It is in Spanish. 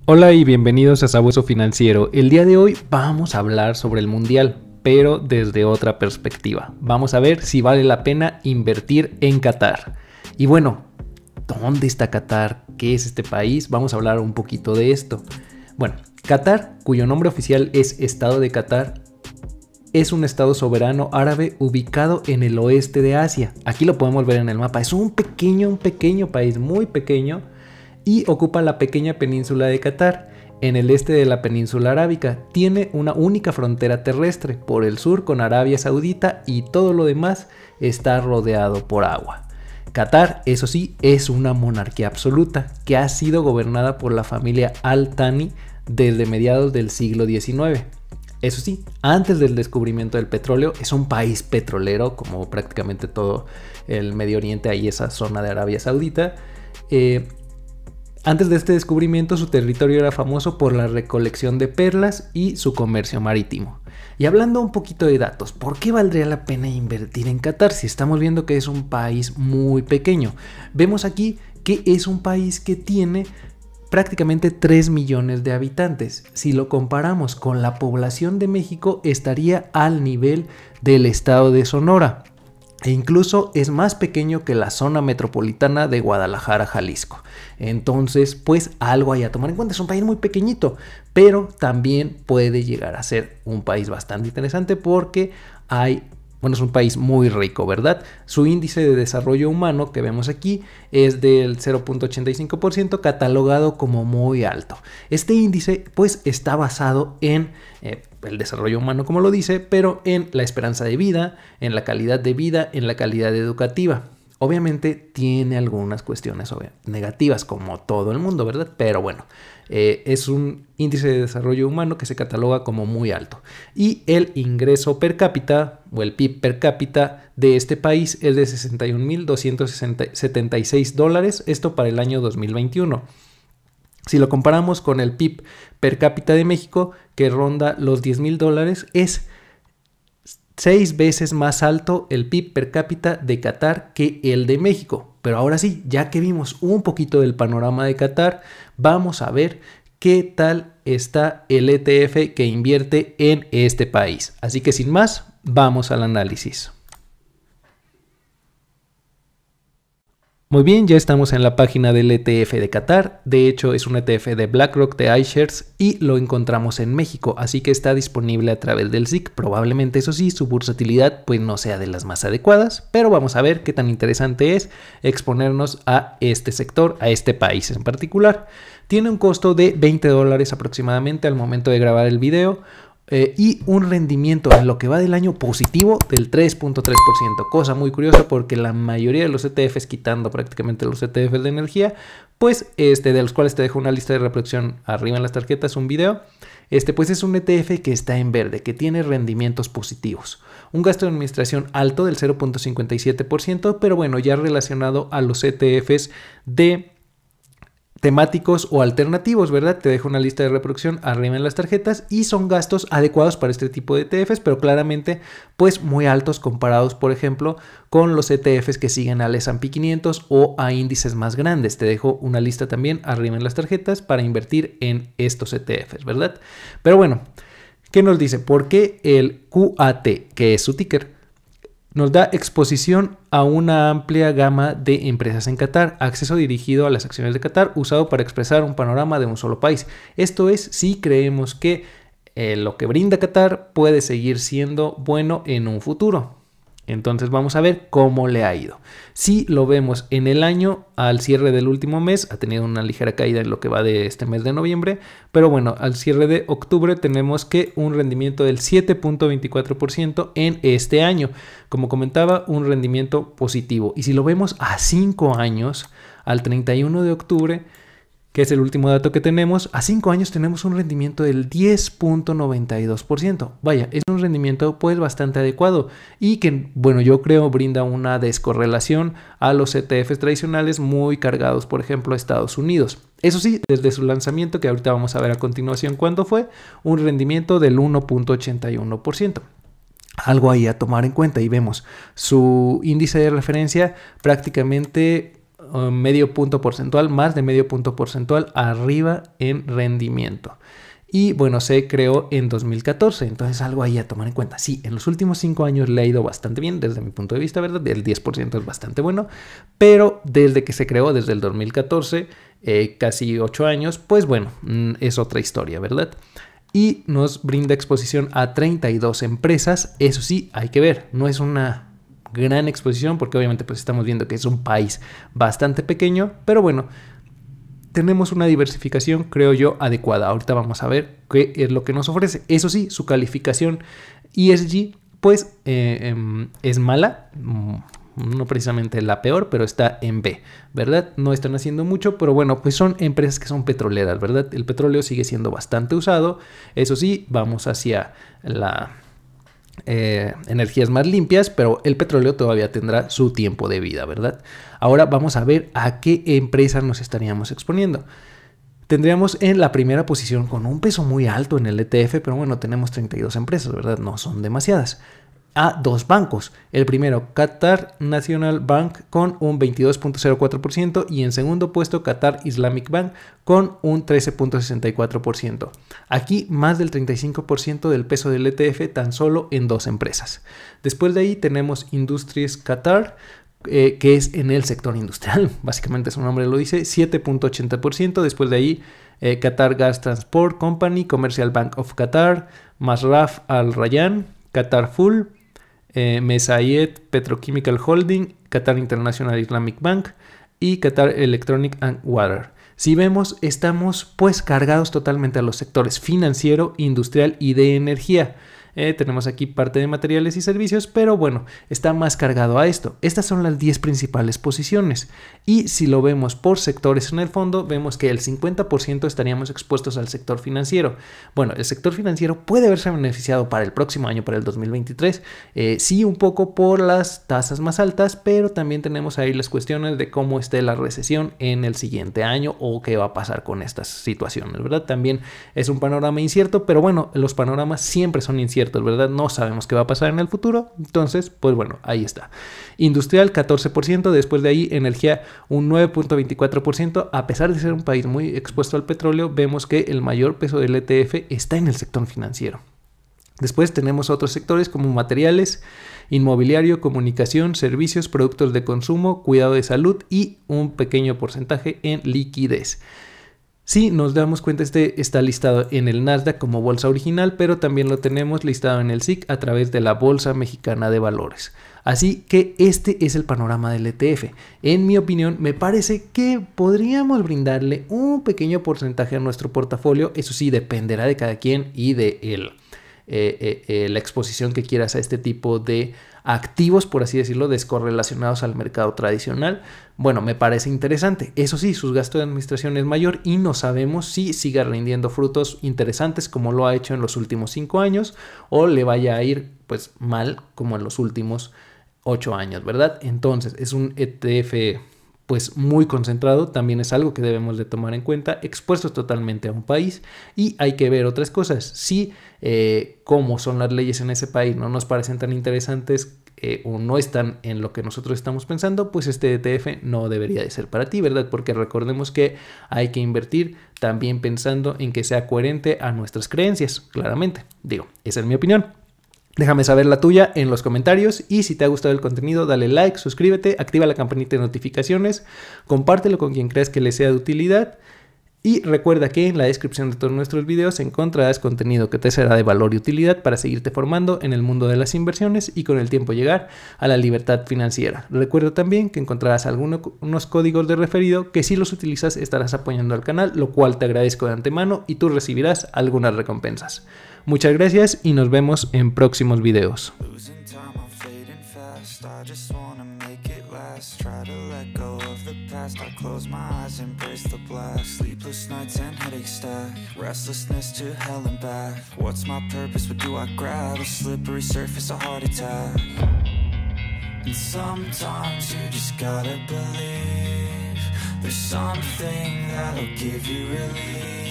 Hola y bienvenidos a Sabueso Financiero. El día de hoy vamos a hablar sobre el Mundial, pero desde otra perspectiva. Vamos a ver si vale la pena invertir en Qatar. Y bueno, ¿dónde está Qatar? ¿Qué es este país? Vamos a hablar un poquito de esto. Bueno, Qatar, cuyo nombre oficial es Estado de Qatar, es un estado soberano árabe ubicado en el oeste de Asia. Aquí lo podemos ver en el mapa. Es un pequeño país, muy pequeño, y ocupa la pequeña península de Qatar, en el este de la península arábica. Tiene una única frontera terrestre por el sur con Arabia Saudita y todo lo demás está rodeado por agua. Qatar, eso sí, es una monarquía absoluta que ha sido gobernada por la familia Al Thani desde mediados del siglo XIX. Eso sí, antes del descubrimiento del petróleo, es un país petrolero, como prácticamente todo el Medio Oriente, ahí esa zona de Arabia Saudita. Antes de este descubrimiento, su territorio era famoso por la recolección de perlas y su comercio marítimo. Y hablando un poquito de datos, ¿por qué valdría la pena invertir en Qatar si estamos viendo que es un país muy pequeño? Vemos aquí que es un país que tiene prácticamente 3 millones de habitantes. Si lo comparamos con la población de México, estaría al nivel del estado de Sonora. E incluso es más pequeño que la zona metropolitana de Guadalajara, Jalisco. Entonces, pues algo hay a tomar en cuenta. Es un país muy pequeñito, pero también puede llegar a ser un país bastante interesante porque es un país muy rico, ¿verdad? Su índice de desarrollo humano que vemos aquí es del 0.85%, catalogado como muy alto. Este índice pues está basado en el desarrollo humano, como lo dice, pero en la esperanza de vida, en la calidad de vida, en la calidad educativa. Obviamente tiene algunas cuestiones negativas como todo el mundo, ¿verdad? Pero bueno, es un índice de desarrollo humano que se cataloga como muy alto. Y el ingreso per cápita o el PIB per cápita de este país es de $61,276, esto para el año 2021. Si lo comparamos con el PIB per cápita de México, que ronda los $10,000, es 6 veces más alto el PIB per cápita de Qatar que el de México. Pero ahora sí, ya que vimos un poquito del panorama de Qatar, vamos a ver qué tal está el ETF que invierte en este país. Así que sin más, vamos al análisis. Muy bien, ya estamos en la página del ETF de Qatar. De hecho, es un ETF de BlackRock de iShares y lo encontramos en México, así que está disponible a través del SIC. Probablemente, eso sí, su versatilidad pues no sea de las más adecuadas, pero vamos a ver qué tan interesante es exponernos a este sector, a este país en particular. Tiene un costo de $20 aproximadamente al momento de grabar el video. Y un rendimiento en lo que va del año positivo del 3.3%, cosa muy curiosa porque la mayoría de los ETFs, quitando prácticamente los ETFs de energía, pues de los cuales te dejo una lista de reproducción arriba en las tarjetas, un video, pues es un ETF que está en verde, que tiene rendimientos positivos, un gasto de administración alto del 0.57%, pero bueno, ya relacionado a los ETFs de temáticos o alternativos, ¿verdad? Te dejo una lista de reproducción arriba en las tarjetas y son gastos adecuados para este tipo de ETFs, pero claramente pues muy altos comparados, por ejemplo, con los ETFs que siguen al S&P 500 o a índices más grandes. Te dejo una lista también arriba en las tarjetas para invertir en estos ETFs, ¿verdad? Pero bueno, ¿qué nos dice? ¿Por qué el QAT, que es su ticker, nos da exposición a una amplia gama de empresas en Qatar, acceso dirigido a las acciones de Qatar, usado para expresar un panorama de un solo país? Esto es si creemos que lo que brinda Qatar puede seguir siendo bueno en un futuro. Entonces vamos a ver cómo le ha ido. Si lo vemos en el año, al cierre del último mes, ha tenido una ligera caída en lo que va de este mes de noviembre, pero bueno, al cierre de octubre tenemos que un rendimiento del 7.24% en este año. Como comentaba, un rendimiento positivo. Y si lo vemos a 5 años, al 31 de octubre, que es el último dato que tenemos, a 5 años tenemos un rendimiento del 10.92%. Vaya, es un rendimiento pues bastante adecuado y que, bueno, yo creo brinda una descorrelación a los ETFs tradicionales muy cargados, por ejemplo, a Estados Unidos. Eso sí, desde su lanzamiento, que ahorita vamos a ver a continuación cuándo fue, un rendimiento del 1.81%. Algo ahí a tomar en cuenta, y vemos su índice de referencia prácticamente medio punto porcentual, más de medio punto porcentual arriba en rendimiento. Y bueno, se creó en 2014, entonces algo ahí a tomar en cuenta. Sí, en los últimos 5 años le ha ido bastante bien desde mi punto de vista, ¿verdad? El 10% es bastante bueno, pero desde que se creó, desde el 2014, casi 8 años, pues bueno, es otra historia, ¿verdad? Y nos brinda exposición a 32 empresas. Eso sí, hay que ver, no es una gran exposición porque obviamente pues estamos viendo que es un país bastante pequeño, pero bueno, tenemos una diversificación, creo yo, adecuada. Ahorita vamos a ver qué es lo que nos ofrece. Eso sí, su calificación ESG pues es mala, no precisamente la peor, pero está en B, ¿verdad? No están haciendo mucho, pero bueno, pues son empresas que son petroleras, ¿verdad? El petróleo sigue siendo bastante usado. Eso sí, vamos hacia la energías más limpias, pero el petróleo todavía tendrá su tiempo de vida, ¿verdad? Ahora vamos a ver a qué empresas nos estaríamos exponiendo. Tendríamos en la primera posición con un peso muy alto en el ETF, pero bueno, tenemos 32 empresas, ¿verdad? No son demasiadas. A 2 bancos. El primero, Qatar National Bank con un 22.04% y en segundo puesto Qatar Islamic Bank con un 13.64%. Aquí más del 35% del peso del ETF tan solo en 2 empresas. Después de ahí tenemos Industries Qatar, que es en el sector industrial, básicamente su nombre lo dice, 7.80%. Después de ahí Qatar Gas Transport Company, Commercial Bank of Qatar, Masraf Al Rayan, Qatar Full, Mesaieed Petrochemical Holding, Qatar International Islamic Bank y Qatar Electronic and Water. Si vemos, estamos pues cargados totalmente a los sectores financiero, industrial y de energía. Tenemos aquí parte de materiales y servicios, pero bueno, está más cargado a esto. Estas son las 10 principales posiciones. Y si lo vemos por sectores en el fondo, vemos que el 50% estaríamos expuestos al sector financiero. Bueno, el sector financiero puede verse beneficiado para el próximo año, para el 2023. Sí, un poco por las tasas más altas, pero también tenemos ahí las cuestiones de cómo esté la recesión en el siguiente año o qué va a pasar con estas situaciones, ¿verdad? También es un panorama incierto, pero bueno, los panoramas siempre son inciertos, ¿verdad? No sabemos qué va a pasar en el futuro. Entonces, pues bueno, ahí está. Industrial, 14%. Después de ahí, energía, un 9.24%. A pesar de ser un país muy expuesto al petróleo, vemos que el mayor peso del ETF está en el sector financiero. Después tenemos otros sectores como materiales, inmobiliario, comunicación, servicios, productos de consumo, cuidado de salud y un pequeño porcentaje en liquidez. Si nos damos cuenta, este está listado en el Nasdaq como bolsa original, pero también lo tenemos listado en el SIC a través de la Bolsa Mexicana de Valores. Así que este es el panorama del ETF. En mi opinión, me parece que podríamos brindarle un pequeño porcentaje a nuestro portafolio. Eso sí, dependerá de cada quien y de la exposición que quieras a este tipo de activos, por así decirlo, descorrelacionados al mercado tradicional. Bueno, me parece interesante. Eso sí, sus gastos de administración es mayor y no sabemos si siga rindiendo frutos interesantes como lo ha hecho en los últimos 5 años o le vaya a ir pues mal como en los últimos 8 años, ¿verdad? Entonces es un ETF pues muy concentrado, también es algo que debemos de tomar en cuenta, expuestos totalmente a un país y hay que ver otras cosas. Si cómo son las leyes en ese país no nos parecen tan interesantes o no están en lo que nosotros estamos pensando, pues este ETF no debería de ser para ti, ¿verdad? Porque recordemos que hay que invertir también pensando en que sea coherente a nuestras creencias, claramente. Digo, esa es mi opinión. Déjame saber la tuya en los comentarios y si te ha gustado el contenido dale like, suscríbete, activa la campanita de notificaciones, compártelo con quien creas que le sea de utilidad y recuerda que en la descripción de todos nuestros videos encontrarás contenido que te será de valor y utilidad para seguirte formando en el mundo de las inversiones y con el tiempo llegar a la libertad financiera. Recuerda también que encontrarás unos códigos de referido que si los utilizas estarás apoyando al canal, lo cual te agradezco de antemano y tú recibirás algunas recompensas. Muchas gracias y nos vemos en próximos videos. I close my eyes, embrace the black. Sleepless nights and headaches stack. Restlessness to hell and back. What's my purpose? What do I grab? A slippery surface, a heart attack. And sometimes you just gotta believe there's something that'll give you relief.